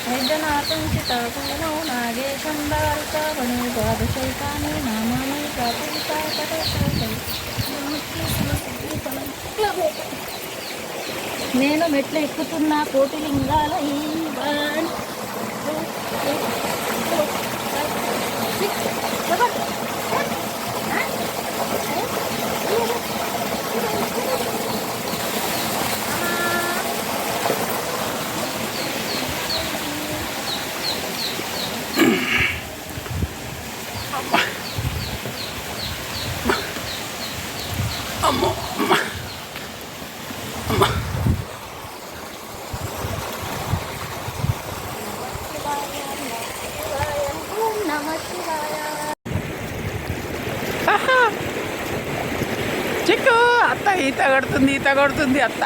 వైద్యనాథం చితాపూనౌ నాగేశం దారుకావణౌ ద్వాదశైతాని నామాని నేను మెట్లు ఎక్కుతున్న కోటిలింగాల ఈ వన్ 2 3 4 5 6 7 అమ్మో అమ్మ అమ్మ చిక్కు అత్త ఈత కొడుతుంది అత్త.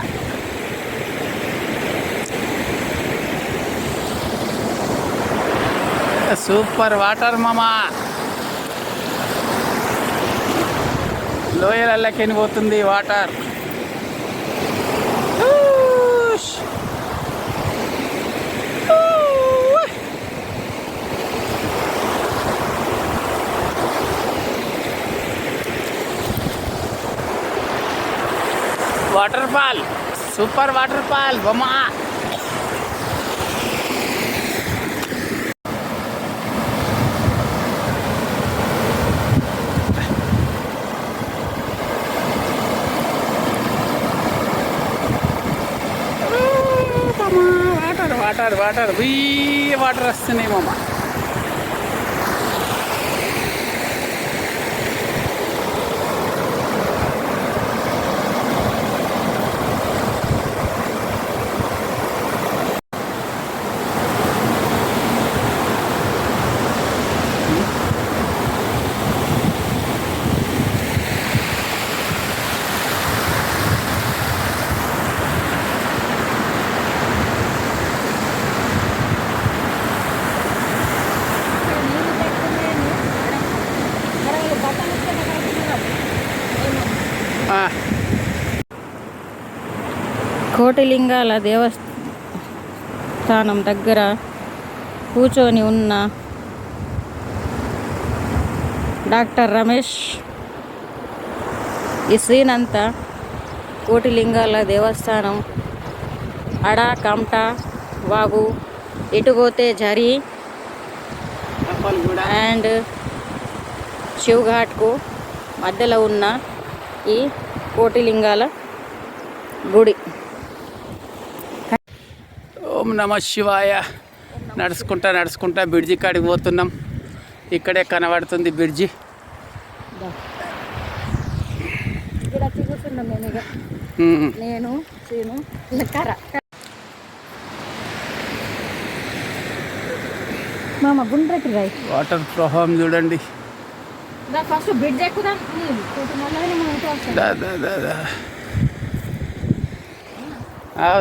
సూపర్ వాటర్ మామా. లోయలకి పోతుంది water. Waterfall, super waterfall బొమ్మా. వాటర్ వాటర్ వాటర్ వస్తున్నాయి మామ. కోటిలింగాల దేవస్థానం దగ్గర కూర్చొని ఉన్న డాక్టర్ రమేష్. ఈ సీన్ అంతా కోటిలింగాల దేవస్థానం అడా కమటా వాగు ఇటు పోతే జరి అండ్ శివఘాట్కు మధ్యలో ఉన్న ఈ కోటిలింగాల గుడి. ఓం నమ శివాయ. నడుచుకుంటా బ్రిడ్జి కాడికి పోతున్నాం. ఇక్కడే కనబడుతుంది బ్రిడ్జి. నేను వాటర్ ప్రవాహం చూడండి. ఫస్ట్ బ్రిడ్జ్ ఎక్కుదాం.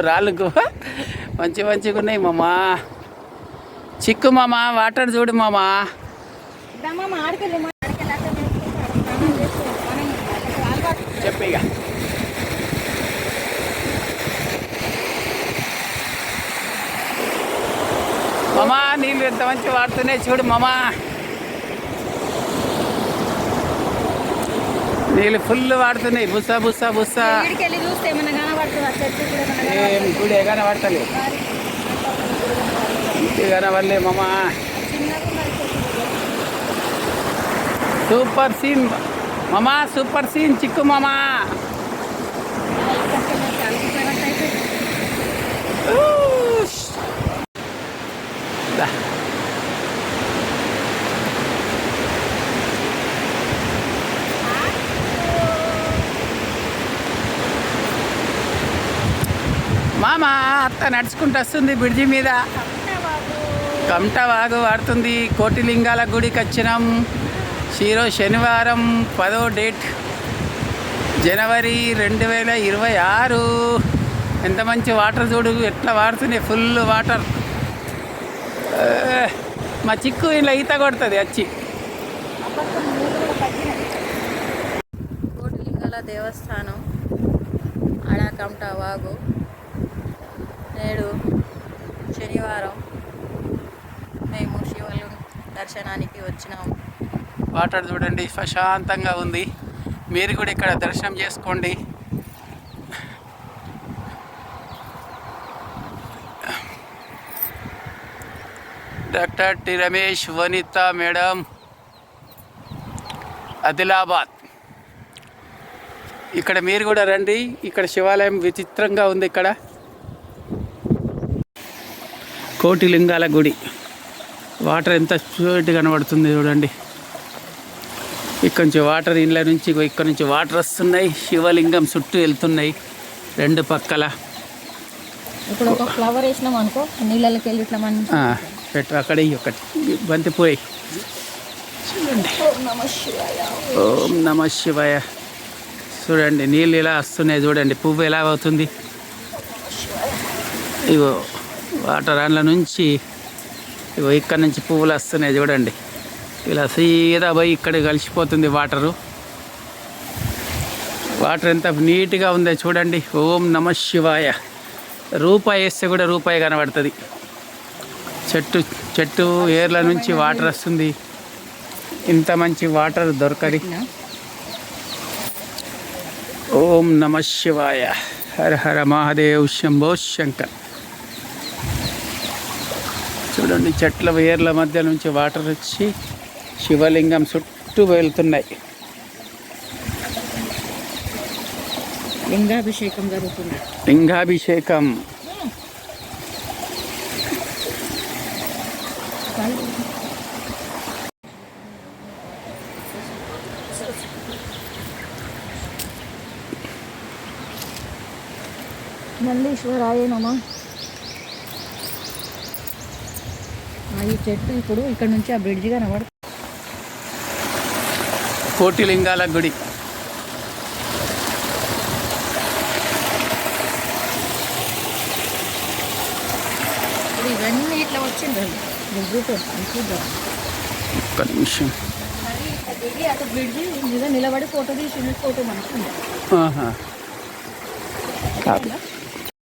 రాళ్ళు మంచిగా ఉన్నాయి మామా. చిక్కు మామా, వాటర్ చూడు మామా. చెప్పు ఇక. మామా నీళ్ళు ఎంత మంచి వాడుతున్నాయి చూడు మామా. నీళ్ళు ఫుల్ వాడుతున్నాయి. బుస్సా ఏం గుడి కనబడతలే, ఇంటి కనబడలే మామా. సూపర్ సీన్ మామా, సూపర్ సీన్ చిక్కు మామా. మామ అత్త నడుచుకుంటూ వస్తుంది బ్రిడ్జి మీద. కమటా వాగు వాడుతుంది. కోటిలింగాల గుడికి వచ్చినాం. శనివారం 10వ డేట్ జనవరి 2026. ఎంత మంచి వాటర్ చూడు ఎట్లా వాడుతున్నాయి. Full water. మా చిక్కు ఇలా ఈత కొడుతుంది వచ్చి. కోటిలింగాల దేవస్థానం అడా కమటా వాగు నేడు శనివారం మేము శివలింగం దర్శనానికి వచ్చినాము. వాటర్ చూడండి ప్రశాంతంగా ఉంది. మీరు కూడా ఇక్కడ దర్శనం చేసుకోండి. డాక్టర్ టి రమేష్, వనిత మేడం, ఆదిలాబాద్. ఇక్కడ మీరు కూడా రండి. ఇక్కడ శివాలయం విచిత్రంగా ఉంది. ఇక్కడ కోటిలింగాల గుడి. వాటర్ ఎంత ప్యూరిటీ కనబడుతుంది చూడండి. ఇక్కడ నుంచి వాటర్ ఇళ్ళ నుంచి ఇక్కడ నుంచి వాటర్ వస్తున్నాయి. శివలింగం చుట్టూ వెళ్తున్నాయి రెండు పక్కల. ఇప్పుడు ఒక ఫ్లవర్ వేసినాం అనుకో, నీళ్ళకి వెళ్ళి ఇట్లా మనం పెట్టు. అక్కడే ఒకటి బంతిపోయి చూడండి. ఓం నమ శివాయ. చూడండి నీళ్ళు ఇలా వస్తున్నాయి చూడండి. పువ్వు ఎలా అవుతుంది. ఇగో వాటర్ అందులో నుంచి ఇగో ఇక్కడ నుంచి పువ్వులు వస్తున్నాయి చూడండి. ఇలా సీదా పోయి ఇక్కడ కలిసిపోతుంది వాటరు. వాటర్ ఎంత నీట్గా ఉందో చూడండి. ఓం నమ శివాయ. రూపాయి వేస్తే కూడా రూపాయి కనబడుతుంది. చెట్టు ఏర్ల నుంచి వాటర్ వస్తుంది. ఇంత మంచి వాటర్ దొరకది. ఓం నమ శివాయ. హర హర మహాదేవ్ శంభో శంకర్. చూడండి చెట్ల ఏర్ల మధ్య నుంచి వాటర్ వచ్చి శివలింగం చుట్టూ వెళ్తున్నాయి. లింగాభిషేకం జరుగుతుంది. లింగాభిషేకం. నందీశ్వరాయ నమః. ఈ చెట్టు ఇప్పుడు ఇక్కడ నుంచి ఆ బ్రిడ్జ్ కనబడుతుంది. కోటిలింగాల గుడి. ఇవన్నీ ఇట్లా వచ్చిందండి. చూద్దాం ఒక్క నిమిషం. ఇది అటు బ్రిడ్జ్ మీద నిలబడి ఫోటో తీసి ఫోటో మనకు